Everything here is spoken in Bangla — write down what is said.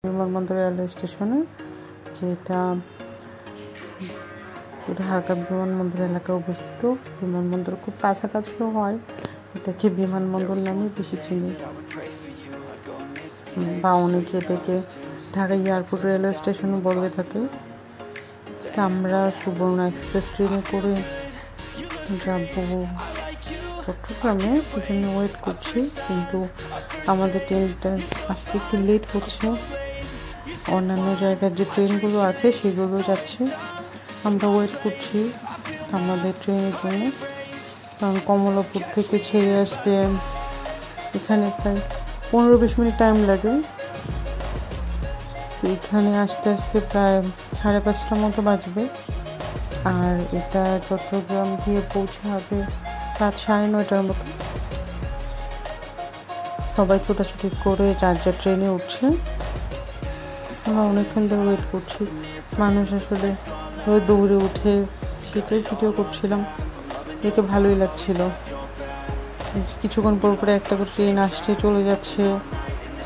বিমানবন্দর রেলওয়ে স্টেশনে, যেটা ঢাকা বিমানবন্দর এলাকায় অবস্থিত। বিমানবন্দর খুব কাছাকাছিও হয়, এটাকে বিমানবন্দর নামে বেশি চিনি বা অনেকে এটাকে ঢাকা এয়ারপোর্ট রেলওয়ে স্টেশনও বলে থাকে। আমরা সুবর্ণ এক্সপ্রেস ট্রেনে করে যাব চট্টগ্রামে, সেজন্য ওয়েট করছি, কিন্তু আমাদের ট্রেনটা আসতে একটু লেট হচ্ছে। অন্যান্য জায়গার যে ট্রেনগুলো আছে সেগুলো যাচ্ছে, আমরা ওয়েট করছি আমাদের ট্রেনের জন্য। কারণ কমলাপুর থেকে ছেড়ে আসতে এখানে প্রায় 15-20 মিনিট টাইম লাগে। এখানে আসতে আসতে প্রায় 5:30টার মতো বাজবে, আর এটা চট্টগ্রাম গিয়ে পৌঁছাবে রাত 9:30টার মতো। সবাই ছোটাছুটি করে যার যার ট্রেনে উঠছে। আমরা অনেকক্ষণ ধরে ওয়েট করছি। মানুষ আসলে দৌড়ে উঠে সেটাই ভিডিও করছিলাম, দেখে ভালোই লাগছিল। কিছুক্ষণ পর পরে একটা করে ট্রেন আসছে চলে যাচ্ছে।